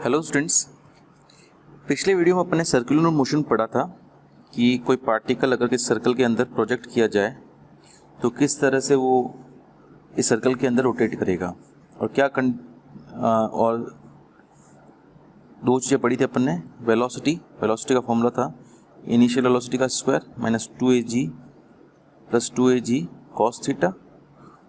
Hello students, पिछले video में अपने सर्कुलर मोशन पढ़ा था कि कोई पार्टिकल अगर किस सर्कल के अंदर प्रोजेक्ट किया जाए तो किस तरह से वो इस सर्कल के अंदर रोटेट करेगा और और दो चीज़ें पढ़ी थी अपन ने। वेलोसिटी का फॉर्मूला था इनिशियल वेलोसिटी का square minus 2ag plus 2ag cos theta,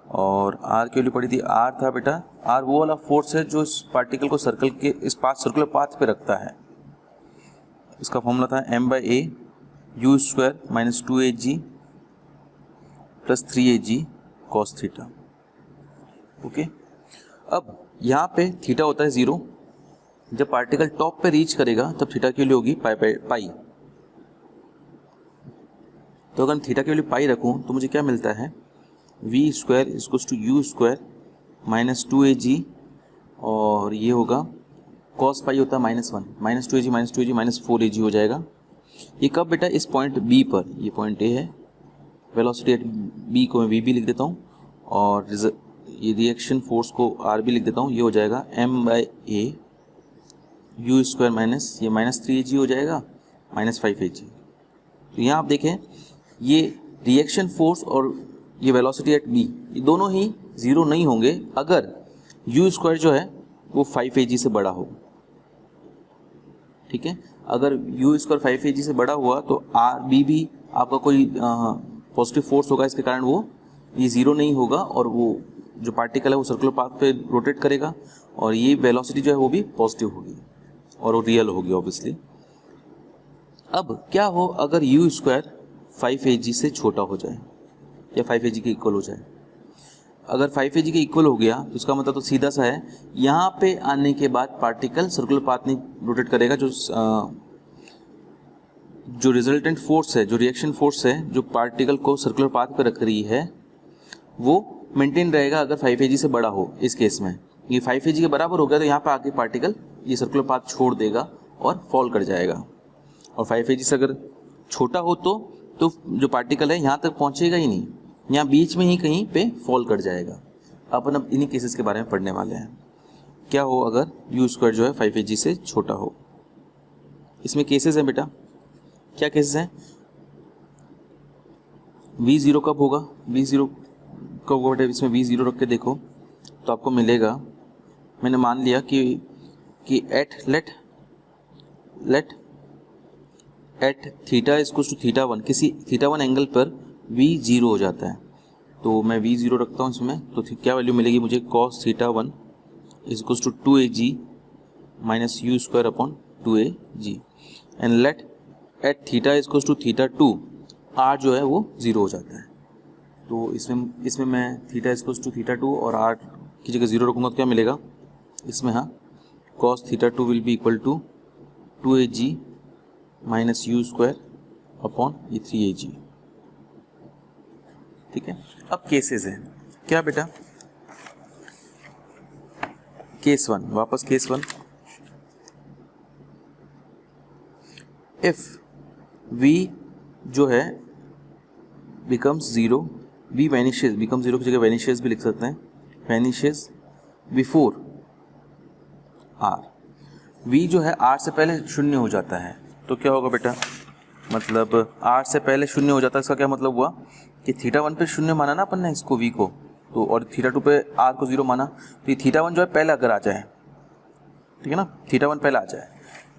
और आर की वैल्यू पड़ी थी, आर था बेटा, आर वो वाला फोर्स है जो इस पार्टिकल को सर्कल के इस सर्कुलर पाथ पे रखता है। इसका फॉर्मूला था m/a u square minus 2ag plus 3ag cos theta. Okay, अब यहाँ पे थीटा होता है 0। जब पार्टिकल टॉप पे रीच करेगा तब थीटा की वैल्यू होगी पाई। तो अगर थीटा की वैल्यू पाई रखूँ तो मुझे क्या मिलता है, v square equals to u square minus 2ag, और ये होगा कॉस पाई होता है -1 माइनस 2ag माइनस 4ag हो जाएगा। ये कब बेटा, इस पॉइंट b पर, ये पॉइंट a है, वेलोसिटी एट b को मैं v भी लिख देता हूँ और ये रिएक्शन फोर्स को r भी लिख देता हूँ। ये हो जाएगा m/a u स्क्वायर माइनस ये -3ag हो जाएगा माइनस 5ag। तो यहाँ आप देखें ये रिएक्शन फोर्स और ये वेलोसिटी एट b ये दोनों ही ज़ीरो नहीं होंगे अगर u स्क्वायर जो है वो 5ag से बड़ा हो। ठीक है, अगर u स्क्वायर 5ag से बड़ा हुआ तो b भी आपका कोई पॉजिटिव फोर्स होगा, इसके कारण वो ये ज़ीरो नहीं होगा और वो जो पार्टिकल है वो सर्कुलर पाथ पे रोटेट करेगा और ये वेलोसिटी जो है वो भी पॉजिटिव होगी और वो रियल होगी ऑब्वियसली। अब क्या हो अगर u स्क्वायर 5ag से छोटा हो जाए या 5ag के इक्वल हो जाए। अगर 5ag के इक्वल हो गया तो इसका मतलब तो सीधा सा है, यहाँ पे आने के बाद पार्टिकल सर्कुलर पाथ नहीं रोटेट करेगा। जो रिजल्टेंट फोर्स है, जो रिएक्शन फोर्स है जो पार्टिकल को सर्कुलर पाथ पे रख रही है वो मेंटेन रहेगा अगर 5ag से बड़ा हो। इस केस में ये 5ag के बराबर हो गया तो यहाँ पे आके पार्टिकल ये सर्कुलर पाथ छोड़ देगा और फॉल कर जाएगा। और 5ag से अगर छोटा हो तो जो पार्टिकल है यहाँ तक पहुँचेगा ही नहीं, यहाँ बीच में ही कहीं पे फॉल कर जाएगा। अपन अब इन्हीं केसेस के बारे में पढ़ने वाले हैं। क्या हो अगर u स्क्वायर जो है 5ag से छोटा हो। इसमें केसेस हैं बेटा, क्या केसेस हैं, v0 कब होगा, v0 कब होगा बेटा, इसमें v0 रख के देखो तो आपको मिलेगा, मैंने मान लिया कि at theta equals to theta 1, किसी थीटा 1 एंगल पर v0 हो जाता है। तो मैं v0 रखता हूँ इसमें, तो क्या वैल्यू मिलेगी मुझे, cos theta 1 equals to 2ag minus u square upon 2ag, and let at theta equals to theta 2 r जो है वो 0 हो जाता है। तो इसमें मैं थीटा इक्वल्स टू थीटा 2 और r की जगह 0 रखूँगा तो क्या मिलेगा इसमें, हाँ, cos theta 2 will be equal to 2ag minus u square upon ये 3ag। ठीक है, अब केसेस हैं क्या बेटा, केस 1, वापस केस 1, इफ v जो है बिकम्स 0, v वैनिशेस, बिकम 0 की जगह वैनिशेस भी लिख सकते हैं, वैनिशेस बिफोर r, v जो है r से पहले शून्य हो जाता है। तो क्या होगा बेटा, मतलब r से पहले शून्य हो जाता है, इसका क्या मतलब हुआ कि थीटा 1 पे शून्य माना ना अपन ने इसको v को, तो और थीटा 2 पे r को 0 माना, तो ये थीटा 1 जो है पहले अगर आ जाए, ठीक है ना, थीटा 1 पहले आ जाए,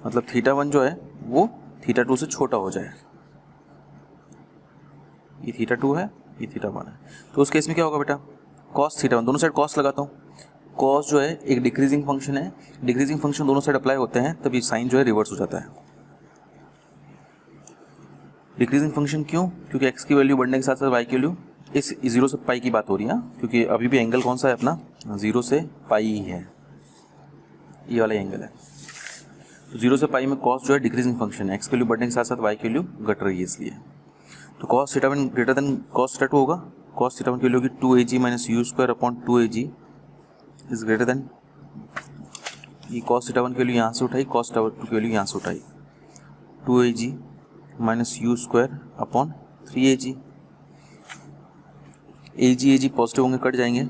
मतलब थीटा 1 जो है वो थीटा 2 से छोटा हो जाए। ये थीटा 2 है, ये थीटा 1 है, तो उस केस में क्या होगा बेटा, cos थीटा 1, दोनों साइड cos लगाता हूँ, cos जो है एक डिक्रीजिंग फंक्शन है, डिक्रीजिंग फंक्शन दोनों साइड अप्लाई होते हैं तब ये साइन जो है रिवर्स हो जाता है। डिक्रीजिंग फंक्शन क्यों, क्योंकि x की वैल्यू बढ़ने के साथ साथ y की वैल्यू, इस 0 से पाई की बात हो रही है, क्योंकि अभी भी एंगल कौन सा है अपना, 0 से पाई ही है, ये वाला एंगल है। तो 0 से पाई में cos जो है डिक्रीजिंग फंक्शन है, x की वैल्यू बढ़ने के साथ साथ y की वैल्यू घट रही है, इसलिए तो cos theta 1 greater than cos theta 2 होगा, cos थीटा 1 की वैल्यू होगी 2ag minus u square upon 2ag is greater than, ये cos थीटा 1 की वैल्यू यहाँ से उठाई, cos थीटा 2 की वैल्यू यहाँ से उठाई, 2ag minus u square upon 3ag, ag positive होंगे कट जाएंगे,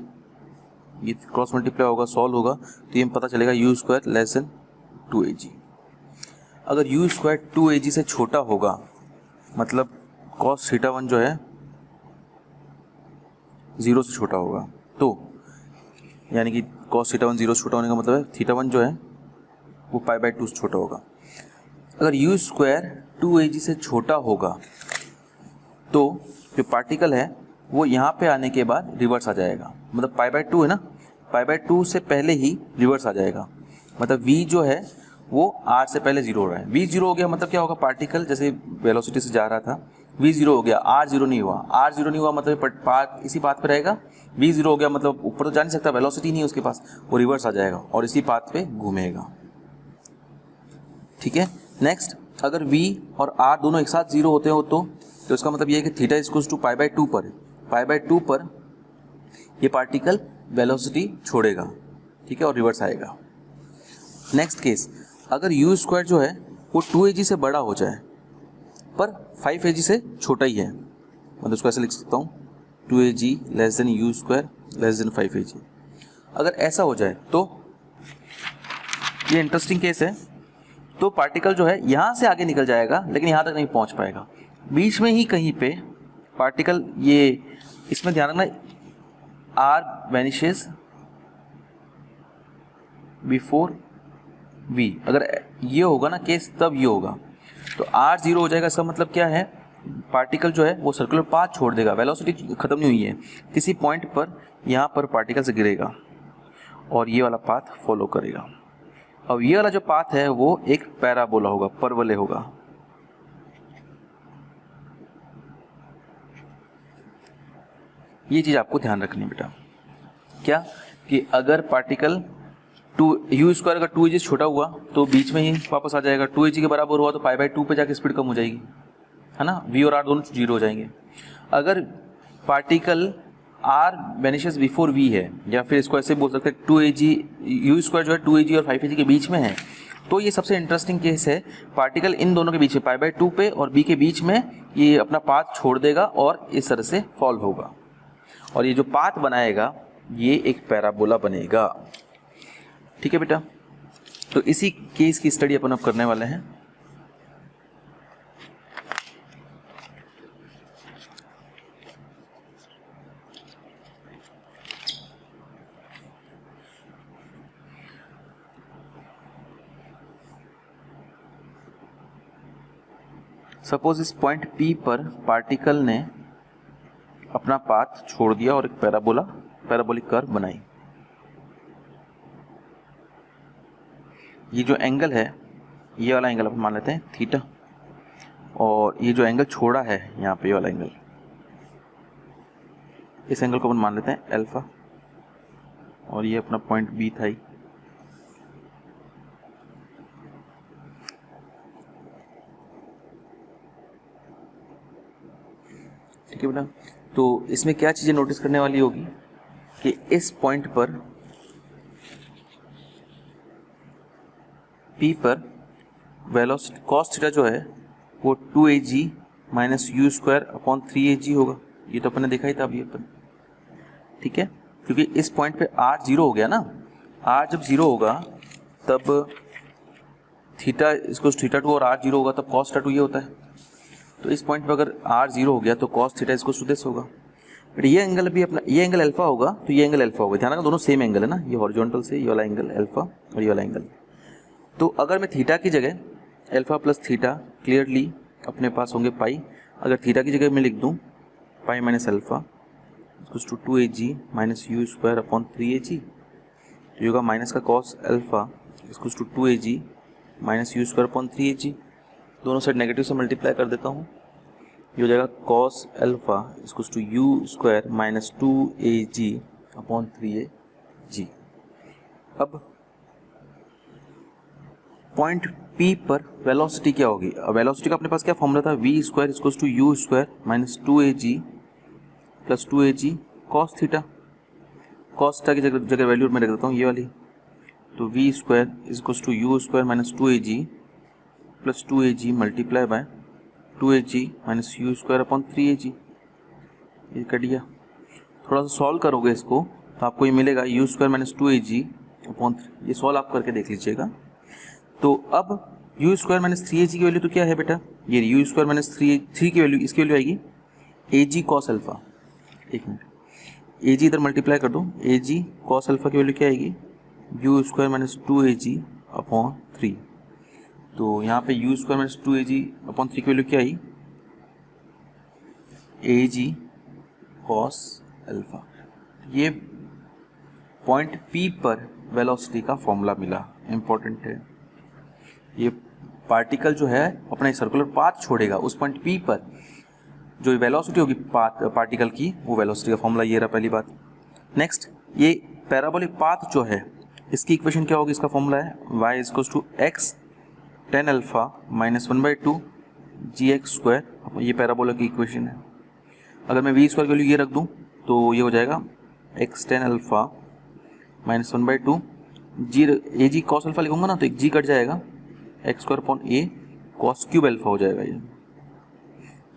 ये क्रॉस मल्टीप्लाई होगा, सॉल्व होगा, तो ये पता चलेगा u square less than 2AG। अगर u स्क्वायर 2AG से छोटा होगा, मतलब cos थीटा 1 जो है 0 से छोटा होगा, तो यानी कि cos थीटा 1 0 से छोटा होने का मतलब है थीटा 1 जो है वो π/2 से छोटा होगा। अगर u स्क्वायर 2AG से छोटा होगा तो जो पार्टिकल है वो यहाँ पे आने के बाद रिवर्स आ जाएगा, मतलब π/2 है ना, π/2 से पहले ही रिवर्स आ जाएगा, मतलब v जो है वो r से पहले 0 हो रहा है। v 0 हो गया मतलब क्या होगा, पार्टिकल जैसे वेलोसिटी से जा रहा था, v 0 हो गया, r 0 नहीं हुआ, r 0 नहीं हुआ मतलब पार्ट इसी पाथ पे रहेगा, v 0 हो गया मतलब ऊपर तो जा नहीं सकता, वेलोसिटी नहीं है उसके पास, वो रिवर्स आ जाएगा और इसी पाथ पे घूमेगा। ठीक है, नेक्स्ट, अगर v और r दोनों एक साथ 0 होते हो तो इसका मतलब ये है कि थीटा इक्वल्स टू π/2 पर, π/2 पर ये पार्टिकल वेलोसिटी छोड़ेगा, ठीक है, और रिवर्स आएगा। नेक्स्ट केस, अगर u स्क्वायर जो है वो 2AG से बड़ा हो जाए पर 5AG से छोटा ही है, मतलब उसको ऐसे लिख सकता हूँ 2AG less than u square less than 5AG। अगर ऐसा हो जाए तो ये इंटरेस्टिंग केस है, तो पार्टिकल जो है यहाँ से आगे निकल जाएगा लेकिन यहाँ तक नहीं पहुँच पाएगा, बीच में ही कहीं पे पार्टिकल, ये इसमें ध्यान रखना r वैनिशेस बिफोर v, अगर ये होगा ना केस तब ये होगा, तो r 0 हो जाएगा। इसका मतलब क्या है, पार्टिकल जो है वो सर्कुलर पाथ छोड़ देगा, वेलोसिटी खत्म नहीं हुई है, किसी पॉइंट पर यहाँ पर पार्टिकल से गिरेगा और ये वाला पाथ फॉलो करेगा। अब ये वाला जो पाथ है वो एक पैराबोला होगा, परवलय होगा। ये चीज़ आपको ध्यान रखनी है बेटा, क्या कि अगर पार्टिकल u स्क्वायर अगर 2AG से छोटा हुआ तो बीच में ही वापस आ जाएगा, 2AG के बराबर हुआ तो π/2 पे जाके स्पीड कम हो जाएगी, है ना, v और r दोनों 0 हो जाएंगे। अगर particle r vanishes before v है, या फिर इसको ऐसे बोल सकते हैं 2AG, u स्क्वायर जो है 2AG और 5AG के बीच में है, तो ये सबसे इंटरेस्टिंग केस है, पार्टिकल इन दोनों के बीच में π/2 पे और b के बीच में ये अपना पाथ छोड़ देगा और इस तरह से फॉल होगा, और ये जो पाथ बनाएगा ये एक पैराबोला बनेगा। ठीक है बेटा, तो इसी केस की स्टडी अपन अब करने वाले हैं। सपोज इस पॉइंट P पर पार्टिकल ने अपना पाथ छोड़ दिया और एक पैराबोलिक कर्व बनाई। ये जो एंगल है, ये वाला एंगल अपन मान लेते हैं थीटा, और ये जो एंगल छोड़ा है यहाँ पे, ये वाला एंगल, इस एंगल को अपन मान लेते हैं अल्फा, और ये अपना पॉइंट बी था ही। ठीक है बेटा, तो इसमें क्या चीज़ें नोटिस करने वाली होगी कि इस पॉइंट पर P पर वेलोसिटी cos थीटा जो है वो 2AG minus u square upon 3AG होगा, ये तो अपन ने देखा ही था अभी अपन। ठीक है, क्योंकि इस पॉइंट पे r 0 हो गया ना, r जब 0 होगा तब थीटा इसको थीटा 2 और r 0 होगा तब cos थीटा 2 ये होता है, तो इस पॉइंट पे अगर r 0 हो गया तो cos थीटा इसको दिस होगा। बट ये एंगल भी अपना, ये एंगल अल्फा होगा तो ये एंगल अल्फा होगा, ध्यान रखना दोनों सेम एंगल है ना, ये हॉरिजॉन्टल से ये वाला एंगल अल्फा और ये वाला एंगल। तो अगर मैं थीटा की जगह अल्फा प्लस थीटा क्लियरली अपने पास होंगे पाई, अगर थीटा की जगह मैं लिख दूं pi minus alpha equals to 2AG minus u square upon 3AG, तो ये होगा माइनस का cos alpha equals to 2AG minus u square upon 3AG, दोनों साइड नेगेटिव से मल्टीप्लाई कर देता हूँ, ये हो जाएगा cos alpha equals to u square minus 2AG upon 3AG। अब पॉइंट P पर वेलोसिटी क्या होगी, वेलोसिटी का अपने पास क्या फॉर्मूला था, v square equals to u square minus 2AG plus 2AG cos theta, cos theta की जगह वैल्यू मैं रख देता हूँ ये वाली, तो v square equals to u square minus 2AG plus 2AG multiply by 2AG minus u square upon 3AG, ये कट गया। थोड़ा सा सॉल्व करोगे इसको तो आपको ये मिलेगा u square minus 2AG upon 3, ये सॉल्व आप करके देख लीजिएगा। तो अब यू स्क्वायर माइनस 3 AG की वैल्यू तो क्या है बेटा, ये यू स्क्वायर माइनस 3 की वैल्यू, इसकी वैल्यू आएगी AG कॉस अल्फा। एक मिनट, AG इधर मल्टीप्लाई कर दो, AG कॉस अल्फा की वैल्यू क्या आएगी, you square minus 2AG upon 3। तो यहाँ पे you square minus 2AG upon 3 की वैल्यू क्या आई, AG कॉस अल्फा। ये पॉइंट P पर वेलोसिटी का फॉर्मूला मिला, इंपॉर्टेंट है। ये पार्टिकल जो है अपना सर्कुलर पाथ छोड़ेगा, उस पॉइंट P पर जो वेलोसिटी होगी पार्टिकल की, वो वेलोसिटी का फॉर्मूला ये रहा, पहली बात। नेक्स्ट, ये पैराबोलिक पाथ जो है इसकी इक्वेशन क्या होगी, इसका फॉर्मूला है y equals to x tan alpha minus 1/2 gx स्क्वायर। ये पैराबोला की इक्वेशन है। अगर मैं v स्क्वायर की वैल्यू ये रख दूँ तो ये हो जाएगा x tan alpha minus 1/2 AG cos alpha लिखूंगा ना तो एक g कट जाएगा, x square upon a cos cube alpha हो जाएगा।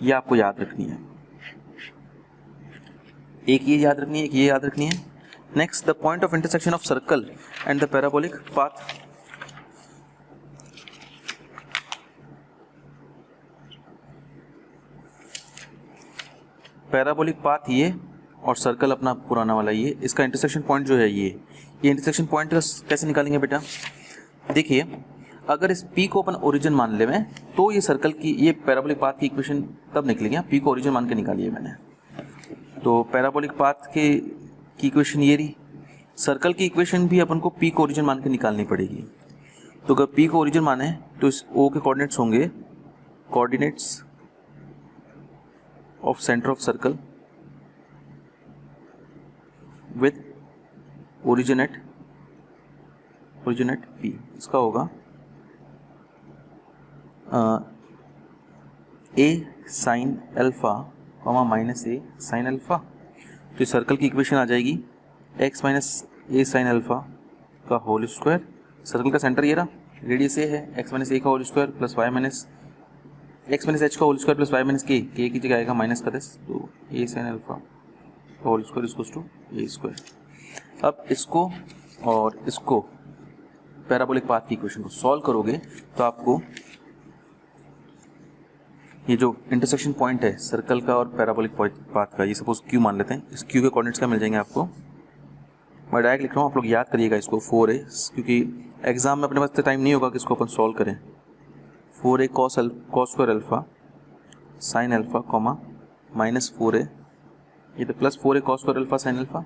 ये आपको याद रखनी है, एक ये याद रखनी है, एक ये याद रखनी है। Next, the point of intersection of circle and the parabolic path. Parabolic path ये और सर्कल अपना पुराना वाला ये, इसका इंटरसेक्शन पॉइंट जो है ये इंटरसेक्शन पॉइंट कैसे निकालेंगे बेटा, देखिए अगर इस P को अपन ओरिजिन मान ले में तो ये सर्कल की, ये पैराबोलिक पाथ की इक्वेशन तब निकलेगी, P को ओरिजिन मान के निकाली है मैंने। तो पैराबोलिक पाथ की इक्वेशन ये रही, सर्कल की इक्वेशन भी अपन को P को ओरिजिन मान के निकालनी पड़ेगी। तो अगर P को ओरिजिन माने तो इस O के कोऑर्डिनेट्स होंगे coordinates of centre of circle with origin at P। इसका होगा A sine alpha minus A sine alpha. तो इस सर्कल की इक्वेशन आ जाएगी x minus A sine alpha का होल स्क्वायर। सर्कल का सेंटर ये रहा, रेडियस A है, x माइनस A का whole square plus y minus x minus h का whole square plus y minus k की जगह आएगा माइनस का 10, तो A sine alpha whole square equals to A स्क्वायर। अब इसको और इसको पैराबोलिक पाथ की इक्वेशन को सॉल्व करोगे तो आपको ये जो इंटरसेक्शन पॉइंट है सर्कल का और पैराबोलिक पाथ का, ये सपोज Q मान लेते हैं, इस Q के कोऑर्डिनेट्स क्या मिल जाएंगे आपको, मैं डायरेक्ट लिख रहा हूँ, आप लोग याद करिएगा इसको 4a, क्योंकि एग्जाम में अपने पास टाइम नहीं होगा कि इसको अपन सॉल्व करें। 4a cos square alpha sine alpha comma minus 4a, ये तो plus 4a cos square alpha sign alpha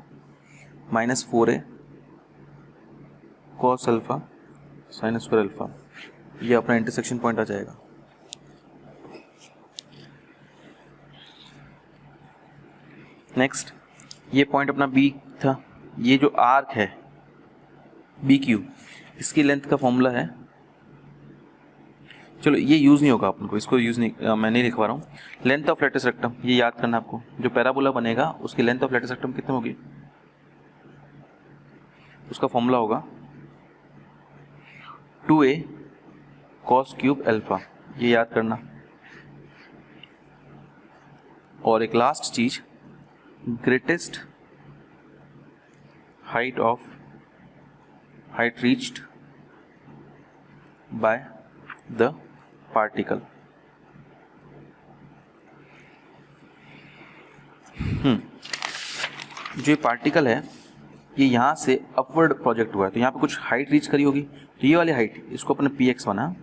minus 4a cos alpha sine square alpha, ये अपना इंटरसेक्शन पॉइंट आ जाएगा। नेक्स्ट, ये पॉइंट अपना B था, ये जो आर्क है BQ, इसकी लेंथ का फॉर्मूला है, चलो ये यूज़ नहीं होगा अपन को, इसको यूज़ नहीं, मैं नहीं लिखवा रहा हूँ। लेंथ ऑफ लेटस रेक्टम, ये याद करना आपको, जो पैराबोला बनेगा उसकी लेंथ ऑफ लेटस रेक्टम कितनी होगी, उसका फॉर्मूला होगा 2a कॉस क्यूब अल्फा, ये याद करना। और एक लास्ट चीज, greatest height reached by the particle. जो पार्टिकल है ये यहाँ से अपवर्ड प्रोजेक्ट हुआ है, तो यहाँ पे कुछ हाइट रीच करी होगी, तो ये वाली हाइट इसको अपने px माना,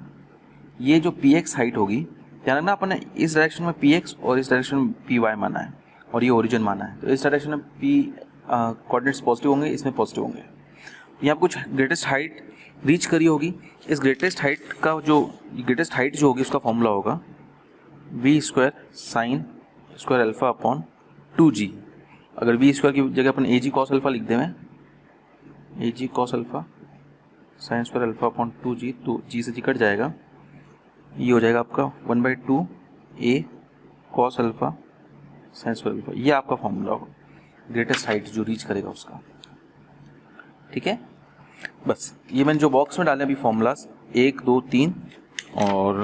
ये जो px हाइट होगी, ध्यान रखना अपने इस डायरेक्शन में px और इस डायरेक्शन में py माना है और ये ओरिजिन माना है, तो इस डायरेक्शन में p कोऑर्डिनेट्स पॉजिटिव होंगे, इसमें पॉजिटिव होंगे। यहाँ पे कुछ ग्रेटेस्ट हाइट रीच करी होगी, इस ग्रेटेस्ट हाइट का जो ग्रेटेस्ट हाइट जो होगी उसका फॉर्मूला होगा v square sine square alpha upon 2g। अगर v स्क्वायर की जगह अपन a g कॉस अल्फा लिख दें, a g cos alpha sine square alpha upon 2g, तो g से g कट जाएगा, ये हो जाएगा आपका 1/2 a cos alpha sine square alpha, ये आपका फॉर्मूला होगा ग्रेटेस्ट हाइट जो रीच करेगा उसका। ठीक है, बस ये मैंने जो बॉक्स में डाले अभी फॉर्मूलाज 1 2 3 और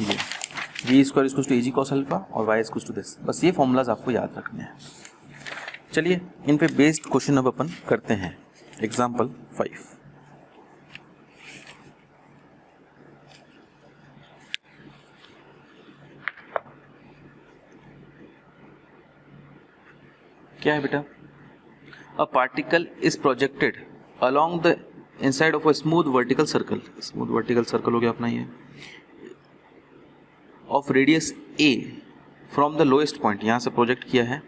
ये v square equal to a g cos alpha और y इक्वल टू दिस, बस ये फॉर्मूलाज आपको याद रखने हैं। चलिए इन पे बेस्ड क्वेश्चन अब अपन करते हैं। एग्जाम्पल 5। क्या है बेटा? A particle is projected along the inside of a smooth vertical circle, smooth vertical circle हो गया अपना ये, of radius a from the lowest point, यहां से प्रोजेक्ट किया है।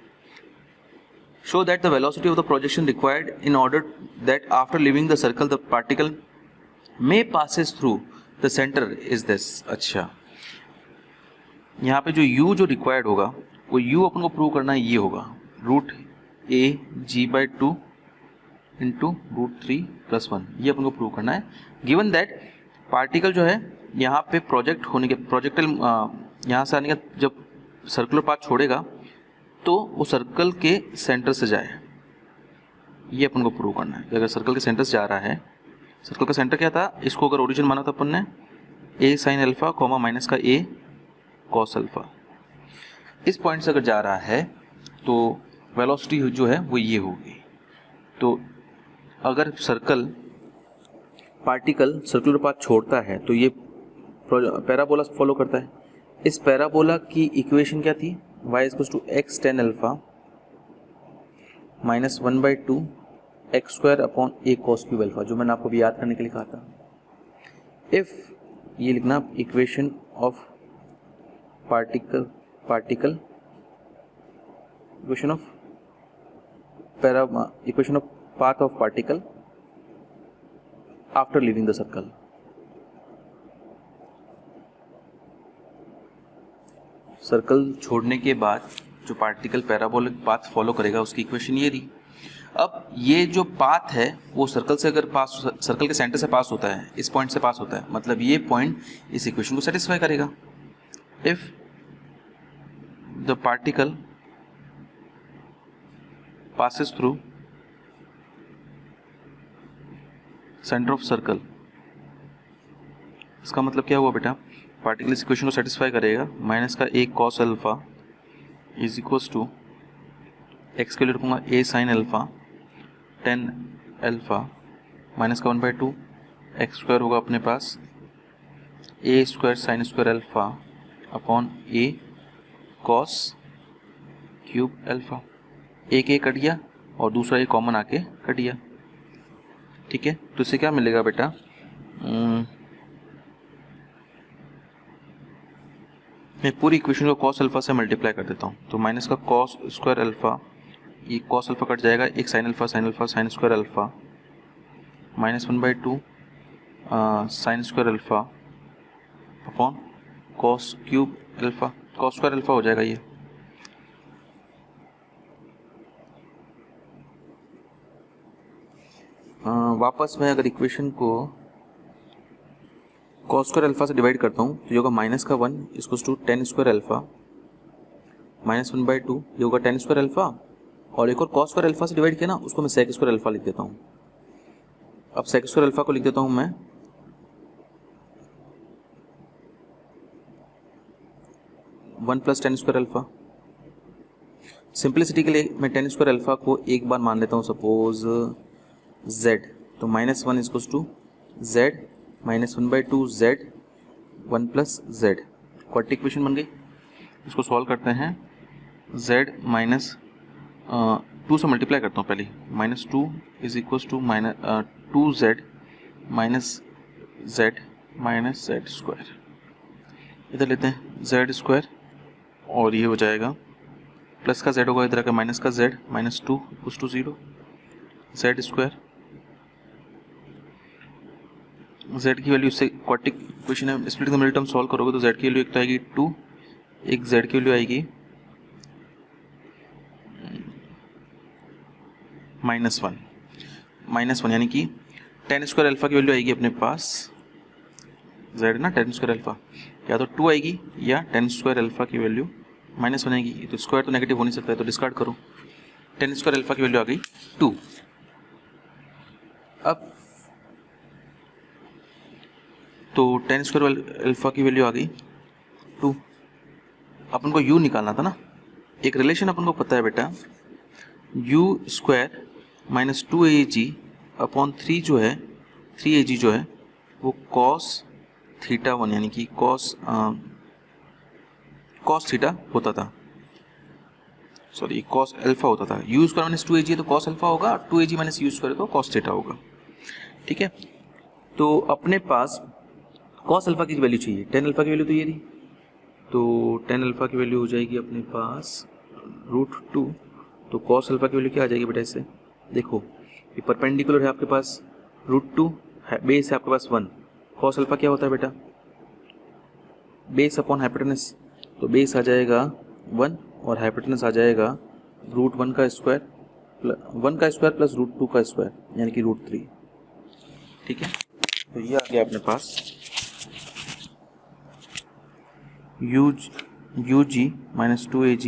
Show that the velocity of the projection required in order that after living the circle the particle may passes through the centre is this. अच्छा, यहाँ पे जो u जो required होगा वो u अपन को प्रूव करना है, ये होगा रूट a g/2 इंटू √3+1, ये अपन को प्रूव करना है। गिवन दैट पार्टिकल जो है यहाँ पे प्रोजेक्ट होने के प्रोजेक्टल यहाँ से आने का जब सर्कुलर पाथ छोड़ेगा तो वो सर्कल के सेंटर से जाए, ये अपन को प्रूव करना है। कि अगर सर्कल के सेंटर से जा रहा है, सर्कल का सेंटर क्या था, इसको अगर ओरिजिन माना था अपन ने a sin alpha comma minus का a cos अल्फा, इस पॉइंट से अगर जा रहा है तो वेलोसिटी जो है वो ये होगी। तो अगर पार्टिकल सर्कुलर पाथ छोड़ता है तो ये पैराबोला फॉलो करता है। इस पैराबोला की इक्वेशन क्या थी, y = x tan alpha minus 1/2 x square upon a cos cube alpha, जो मैंने आपको भी याद करने के लिए कहा था। इफ ये लिखना equation of particle equation of path of particle after leaving the circle। Circle छोड़ने के बाद जो पार्टिकल पैराबोलिक पाथ फॉलो करेगा उसकी इक्वेशन ये थी। अब ये जो पाथ है वो सर्कल से अगर सर्कल के सेंटर से पास होता है, इस पॉइंट से पास होता है, मतलब ये पॉइंट इस इक्वेशन को सेटिस्फाई करेगा। If the particle passes through centre of circle, इसका मतलब क्या हुआ बेटा, पार्टिकल इस इक्वेशन को सेटिस्फाई करेगा। माइनस का a cos alpha is equals to X के लिए रखूँगा a sin alpha tan alpha minus का 1/2 एक्स स्क्वायर होगा अपने पास a square sin square alpha upon a cos cube alpha. एक कट गया और दूसरा ये कॉमन आके कट गया, ठीक है। तो इससे क्या मिलेगा बेटा, मैं पूरी इक्वेशन को cos अल्फा से मल्टीप्लाई कर देता हूँ। तो माइनस का cos स्क्वायर अल्फा, ये cos अल्फा कट जाएगा, एक sin alpha sin square alpha minus 1/2 sin square alpha upon cos cube alpha, cos square alpha हो जाएगा ये। वापस मैं अगर इक्वेशन को cos स्क्वायर अल्फा से डिवाइड करता हूँ तो ये होगा माइनस का 1 = tan स्क्वायर अल्फा माइनस 1/2, ये होगा tan स्क्वायर अल्फा, और एक और cos स्क्वायर अल्फा से डिवाइड किया ना, उसको मैं sec स्क्वायर अल्फा लिख देता हूँ। अब sec स्क्वायर अल्फा को लिख देता हूँ मैं 1 + tan स्क्वायर अल्फा। सिंपलिसिटी के लिए मैं tan स्क्वायर अल्फा को एक बार मान लेता हूँ, सपोज z, तो minus 1 = z minus 1/2 z 1 + z, quadratic equation बन गई। इसको सॉल्व करते हैं, z माइनस 2 से मल्टीप्लाई करता हूँ पहले, -2 = 2z माइनस z स्क्वायर, इधर लेते हैं z स्क्वायर और ये हो जाएगा प्लस का z होगा इधर का माइनस का z -2 = 0 z स्क्वायर, z की वैल्यू इससे क्वाड्रेटिक इक्वेशन है, splitting the middle term solve करोगे तो z की वैल्यू एक तो आएगी 2, एक z की वैल्यू आएगी -1 यानी कि tan स्क्वायर अल्फा की वैल्यू आएगी अपने पास z ना, tan स्क्वायर अल्फा या तो 2 आएगी या tan स्क्वायर अल्फा की वैल्यू -1 आएगी। तो स्क्वायर तो नेगेटिव हो नहीं सकता है, तो डिस्कार्ड करो, tan स्क्वायर अल्फा की वैल्यू आ गई 2। अब तो tan स्क्वायर अल्फा की वैल्यू आ गई 2, अपन को u निकालना था ना। एक रिलेशन अपन को पता है बेटा, u² - 2ag अपॉन 3 जो है 3AG जो है वो cos थीटा 1 यानी कि cos थीटा होता था, सॉरी cos अल्फा होता था। u स्क्वायर माइनस 2AG तो cos अल्फा होगा, 2AG माइनस u स्क्वायर तो cos थीटा होगा। ठीक है, तो अपने पास cos अल्फा की वैल्यू चाहिए, tan अल्फा की वैल्यू तो ये रही, तो tan अल्फा की वैल्यू हो जाएगी अपने पास √2। तो cos अल्फा की वैल्यू क्या आ जाएगी बेटा इससे, देखो ये परपेंडिकुलर है आपके पास, √2 बेस है आपके पास 1, cos अल्फा क्या होता है बेटा, बेस अपॉन हाइपोटेनस, तो बेस आ जाएगा 1 और हाइपोटेनस आ जाएगा √1 का स्क्वायर 1 का स्क्वायर प्लस √2 का स्क्वायर यानी कि √3। ठीक है, तो ये आ गया अपने पास UG minus 2AG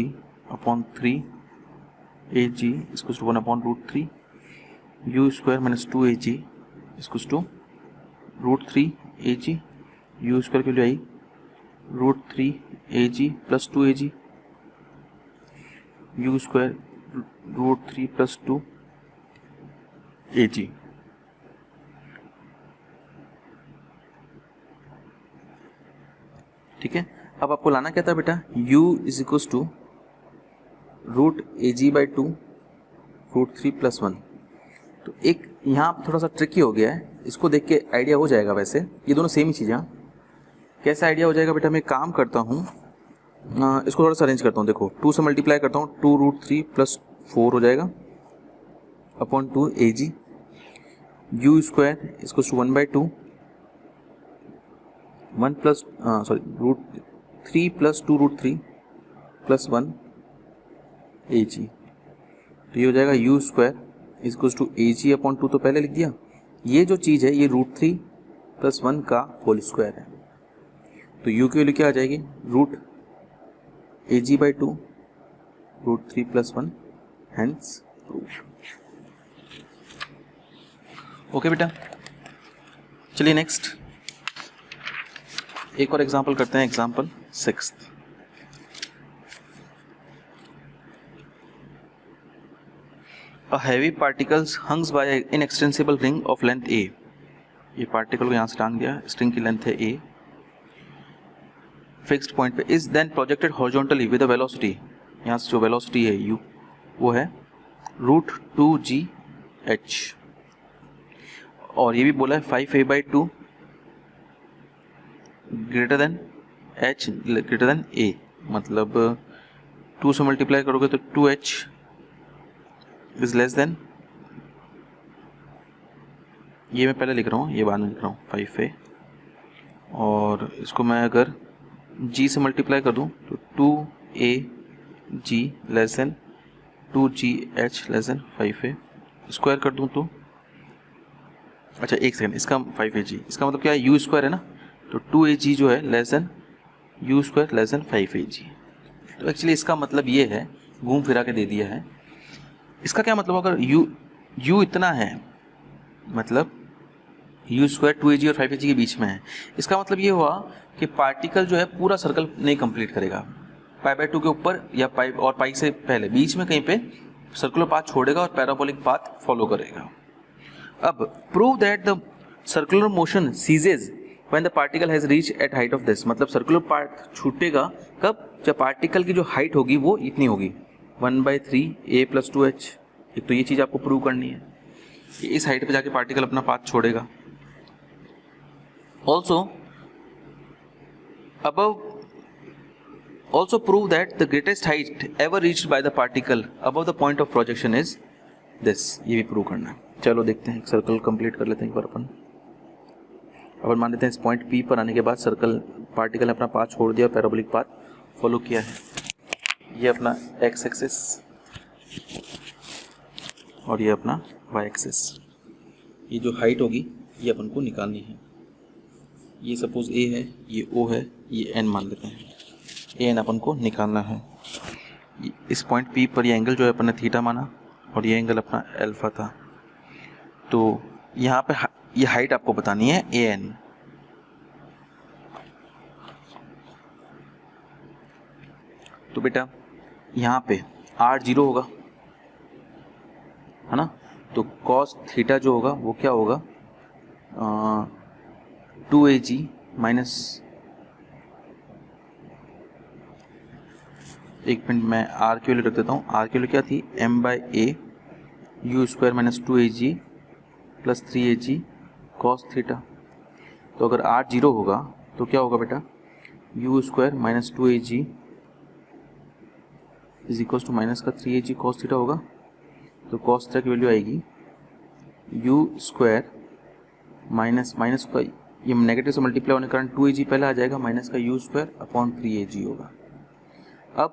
upon 3AG इसको 1 upon √3, u square minus 2AG इसको √3AG, u स्क्वायर की वैल्यू आई √3AG plus 2AG, u square √3 plus 2AG। ठीक है, अब आपको लाना क्या था बेटा, u is equal to √AG/2 √3 plus 1। तो एक यहाँ थोड़ा सा ट्रिकी हो गया है, इसको देख के आइडिया हो जाएगा, वैसे ये दोनों सेम ही चीज़ हैं। कैसे आइडिया हो जाएगा बेटा, मैं काम करता हूँ, इसको थोड़ा सा अरेंज करता हूँ, देखो 2 से मल्टीप्लाई करता हूँ, 2√3 प्लस 4 हो जाएगा अपॉन 2AG, u स्क्वायर इसको 1/2 1 प्लस √3 प्लस 2√3 प्लस 1AG। तो ये हो जाएगा u square equals to AG upon 2, तो पहले लिख दिया। ये जो चीज़ है ये √3 प्लस 1 का होल स्क्वायर है, तो u की वैल्यू क्या आ जाएगी, √AG/2 √3 plus 1, hence proof. Okay बेटा, चलिए नेक्स्ट एक और एग्जांपल करते हैं, example 6। A heavy particles hung by an inextensible ring of length a, ये पार्टिकल को यहाँ से टांग दिया, स्ट्रिंग की लेंथ है a, फिक्स्ड पॉइंट पे, is then projected horizontally with a velocity, यहाँ से जो वेलोसिटी है u वो है √2gh, और ये भी बोला है 5a/2 greater than h greater than a, मतलब 2 से मल्टीप्लाई करोगे तो 2h इज लेस देन, ये मैं पहले लिख रहा हूँ, ये बाद में लिख रहा हूँ 5a, और इसको मैं अगर g से मल्टीप्लाई कर दूँ तो 2ag less than 2gh less than 5a, square कर दूँ तो, अच्छा एक सेकंड, इसका 5ag इसका मतलब क्या है, u स्क्वायर है ना, तो 2ag जो है less than u square less than 5ag। तो एक्चुअली इसका मतलब ये है, घूम फिरा के दे दिया है। इसका क्या मतलब, अगर u इतना है, मतलब u स्क्वायर 2ag और 5ag के बीच में है, इसका मतलब ये हुआ कि पार्टिकल जो है पूरा सर्कल नहीं कंप्लीट करेगा, π/2 के ऊपर या पाई से पहले बीच में कहीं पे सर्कुलर पाथ छोड़ेगा और पैराबोलिक पाथ फॉलो करेगा। अब prove that the circular motion सीजेज when the particle has reach at height of this, मतलब सर्कुलर पाथ छूटेगा कब, जब पार्टिकल की जो हाइट होगी वो इतनी होगी 1/3a प्लस 2h। एक तो ये चीज़ आपको प्रूव करनी है, इस हाइट पे जाके पार्टिकल अपना पाथ छोड़ेगा। Also prove that the greatest height ever reached by the particle above the point of projection is this, ये भी प्रूव करना है। चलो देखते हैं, सर्कल कंप्लीट कर लेते हैं एक बार अपन मान लेते हैं इस पॉइंट P पर आने के बाद सर्कल पार्टिकल ने अपना पाथ छोड़ दिया और पैराबोलिक पाथ फॉलो किया है। ये अपना x एक्सिस और ये अपना y एक्सिस, ये जो हाइट होगी ये अपन को निकालनी है। ये सपोज a है, ये o है, ये n मान लेते हैं, a n अपन को निकालना है। इस पॉइंट P पर ये एंगल जो है अपन ने थीटा माना और ये एंगल अपना अल्फा था। तो यहाँ पे ये हाइट आपको बतानी है a n। तो बेटा यहाँ पे r 0 होगा, है ना, तो कॉस थीटा जो होगा वो क्या होगा 2AG माइनस, एक मिनट मैं आर की वैल्यू रख देता हूँ। आर की वैल्यू क्या थी, m/a u square minus 2AG plus 3AG cos theta. तो अगर r 0 होगा तो क्या होगा बेटा, u square minus 2AG is equal to minus का 3AG कॉस थीटा होगा। तो कॉस थीटा की वैल्यू आएगी u स्क्वायर माइनस माइनस का, ये नेगेटिव से मल्टीप्लाई होने के कारण 2AG पहले आ जाएगा, माइनस का u स्क्वायर अपॉन 3AG होगा। अब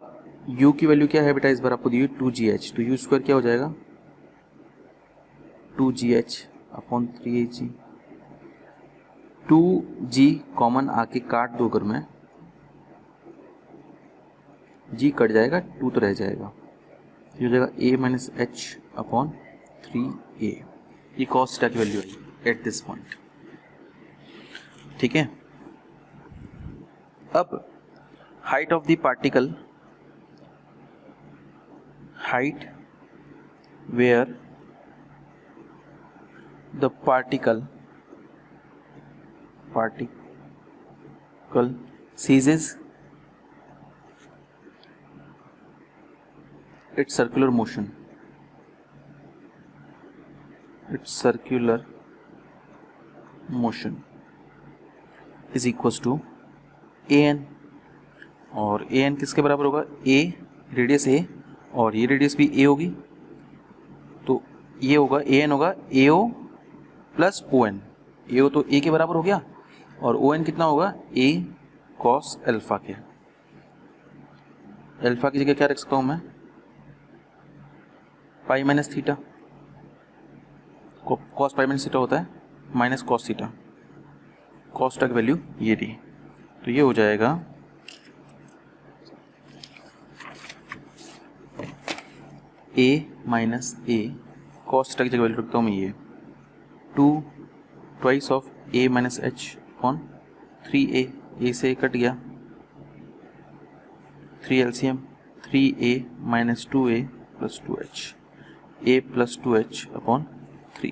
u की वैल्यू क्या है बेटा, इस बार आपको दी 2GH, तो u स्क्वायर क्या हो जाएगा 2GH upon 3AG। 2G common आके काट दो, अगर मैं G कट जाएगा, 2 तो रह जाएगा, ये हो जाएगा a minus h upon 3a। ये कॉस थीटा की वैल्यू आई एट दिस पॉइंट। ठीक है, अब height of the particle, height where the particle ceases its circular motion, is equals to an, और an किसके बराबर होगा, a रेडियस a और ये रेडियस भी a होगी, तो ये होगा an होगा ao प्लस on। ao तो a के बराबर हो गया और on कितना होगा, a cos अल्फा के। अल्फा की जगह क्या रख सकता हूँ मैं, pi minus theta, cos pi minus theta होता है minus cos theta, cos theta की वैल्यू ये दी, तो ये हो जाएगा a minus a, cos theta की जगह वैल्यू रखता हूँ मैं ये 2 twice of a minus h upon 3a, a से कट गया, 3 LCM 3a minus 2a plus 2h, a plus 2h upon 3।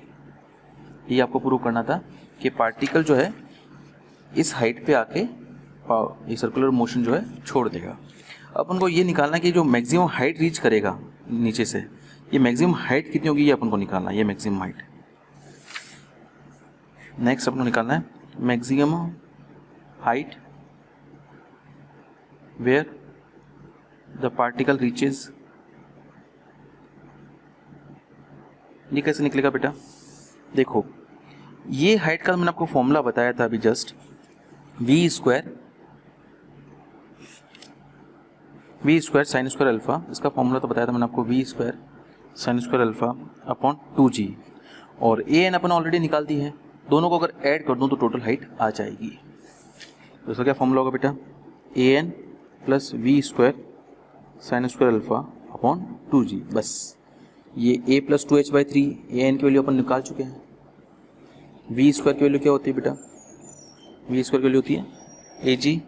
ये आपको प्रूव करना था कि पार्टिकल जो है इस हाइट पे आके ये सर्कुलर मोशन जो है छोड़ देगा। अब उनको ये निकालना कि जो मैक्सिमम हाइट रीच करेगा नीचे से, ये मैक्सिमम हाइट कितनी होगी, ये अपन को निकालना है, ये मैक्सिमम हाइट। नेक्स्ट अपन को निकालना है maximum height where the particle reaches. ये कैसे निकलेगा बेटा, देखो ये हाइट का मैंने आपको फॉर्मूला बताया था अभी just, v square sine square alpha, इसका फॉर्मूला तो बताया था मैंने आपको, v square sine square alpha upon 2g, और an अपन ऑलरेडी निकाल दी है, दोनों को अगर ऐड कर दूं तो टोटल हाइट आ जाएगी। तो इसका क्या फॉर्मूला होगा बेटा, an plus v square sine square alpha upon 2g। बस ये a प्लस 2h/3, an की वैल्यू अपन निकाल चुके हैं। v स्क्वायर की वैल्यू क्या होती है बेटा, v स्क्वायर की वैल्यू होती है ag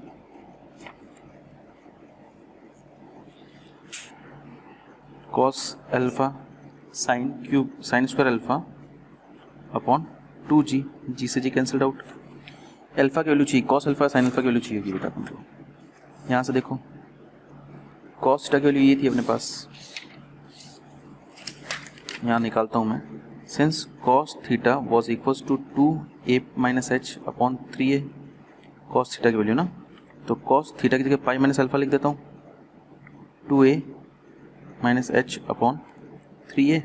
cos alpha sine square alpha upon 2g, जी से जी कैंसल्ड आउट। अल्फा की वैल्यू चाहिए, कॉस अल्फा साइन अल्फा की वैल्यू चाहिए होगी बेटा अपन को। यहाँ से देखो कॉस थीटा की वैल्यू ये थी अपने पास, यहाँ निकालता हूँ मैं, since cos theta was equals to 2a minus h upon 3a, cos theta की वैल्यू ना, तो कॉस थीटा की जगह पाई माइनस अल्फा लिख देता हूँ, 2a minus h upon 3a,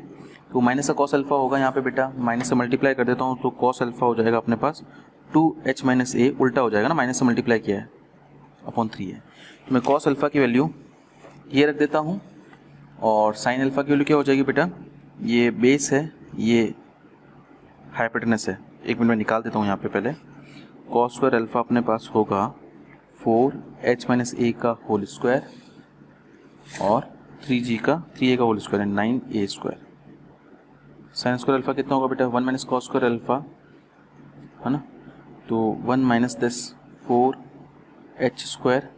तो माइनस का कॉस अल्फा होगा यहाँ पे बेटा, माइनस से मल्टीप्लाई कर देता हूँ तो कॉस अल्फा हो जाएगा अपने पास 2h माइनस a, उल्टा हो जाएगा ना, माइनस से मल्टीप्लाई किया है अपॉन 3a। तो मैं कॉस अल्फा की वैल्यू ये रख देता हूँ, और साइन अल्फा की वैल्यू क्या हो जाएगी बेटा, ये बेस है, ये हाइपोटेनस है। एक मिनट में निकाल देता हूँ यहाँ पे पहले, कॉस स्क्वायर अल्फा अपने पास होगा 4h माइनस a का होल स्क्वायर और 3a का होल स्क्वायर है 9a square. Sine square alpha कितना होगा बेटा, 1 माइनस कॉस स्क्वायर अल्फा है ना, तो 1 minus this 4h square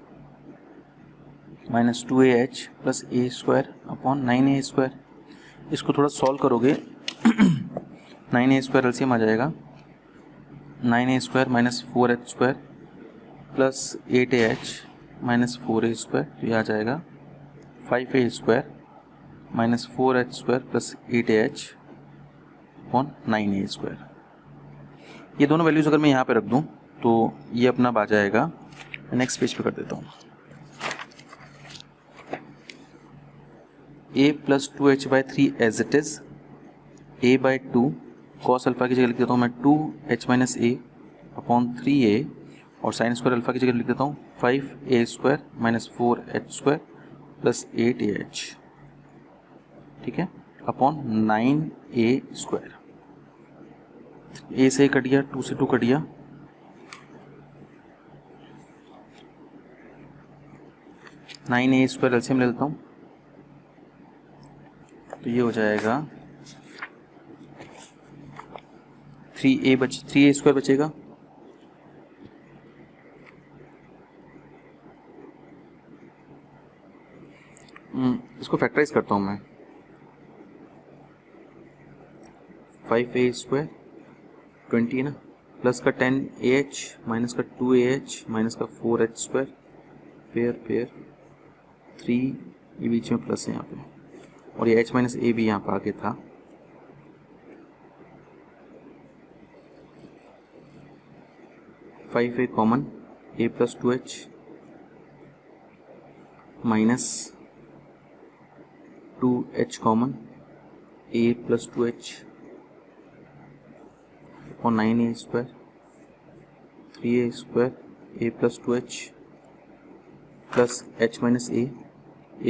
minus 2ah plus a square upon 9a square. इसको थोड़ा सॉल्व करोगे 9a² एलसीएम आ जाएगा 9a² minus 4h² plus 8ah minus 4a², तो ये आ जाएगा 5a² minus 4h² plus 8ah upon 9a²। ये दोनों वैल्यूज़ अगर मैं यहाँ पे रख दूँ तो ये अपना आ जाएगा, नेक्स्ट पेज पे कर देता हूँ, a plus 2h/3 as it is a/2 cos alpha की जगह लिख देता हूँ मैं 2h minus a upon 3a, और साइन स्क्वायर अल्फा की जगह लिख देता हूँ 5a² minus 4h² plus 8ah, ठीक है, अपॉन 9a²। a से कट गया, 2 से 2 कट गया, नाइन a² एलसीएम ले लेता हूँ, तो ये हो जाएगा 3a² बचेगा, इसको फैक्टराइज करता हूँ मैं, 5a² 20 है ना, प्लस का 10ah माइनस का 2ah माइनस का 4h² पेयर 3, ये बीच में प्लस है यहाँ पे, और ये h माइनस a भी यहाँ पे आगे था, five A common, a plus 2h minus 2h common, a plus 2h और 9a² 3a² a plus 2h plus h minus a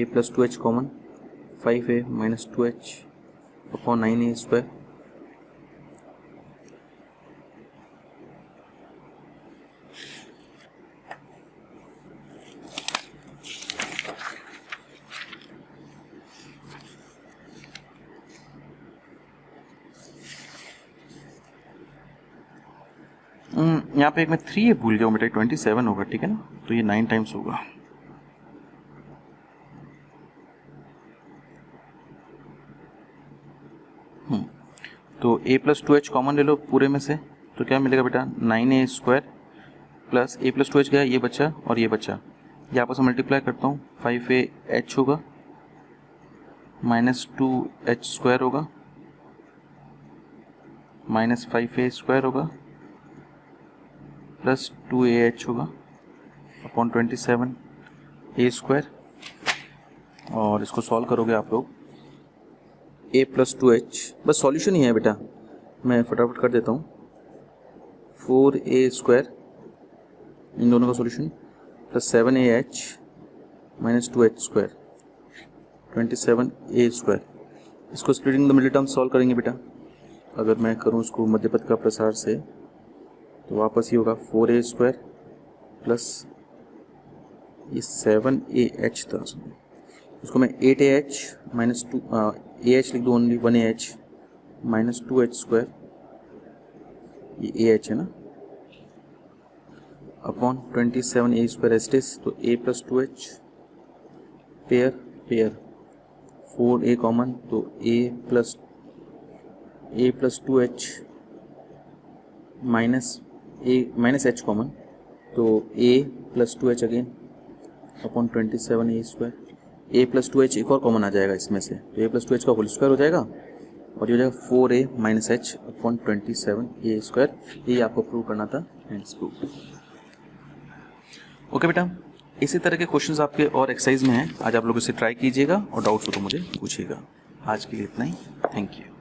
plus 2h common, 5a minus 2h upon 9a², यहाँ पे एक मैं 3 भूल गया हूँ बेटा, 27 होगा, ठीक है ना, तो ये 9 टाइम्स होगा। तो a प्लस 2h कॉमन ले लो पूरे में से, तो क्या मिलेगा बेटा 9a² plus a plus 2h गया, ये बचा और ये बचा, ये आपस में मल्टीप्लाई करता हूँ, 5ah होगा माइनस 2h² होगा माइनस 5a² होगा प्लस 2ah होगा अपॉन 27a², और इसको सॉल्व करोगे आप लोग, a प्लस 2h, बस सॉल्यूशन ही है बेटा, मैं फटाफट कर देता हूँ, 4a² इन दोनों का solution plus 7ah minus 2h², 27a², इसको splitting the middle term solve करेंगे बेटा, अगर मैं करूँ इसको मध्यपद का प्रसार से, तो वापस ये होगा 4a² प्लस ये 7ah था, इसको मैं 8ah माइनस 2 ah लिख दो, ओनली 1ah माइनस 2h², ये ah है ना, अपॉन 27a² एस्टिस, तो a plus 2h pair 4a common, तो a plus 2h minus h common, तो a plus 2h again upon 27a², a plus 2h एक और कॉमन आ जाएगा इसमें से, तो a प्लस 2h का होल स्क्वायर हो जाएगा, और ये हो जाएगा 4a minus h upon 27a², ये आपको प्रूव करना था, हेंस प्रूव। ओके बेटा, इसी तरह के क्वेश्चंस आपके और एक्सरसाइज में हैं, आज आप लोग इसे ट्राई कीजिएगा और डाउट्स हो तो मुझे पूछिएगा। आज के लिए इतना ही, थैंक यू।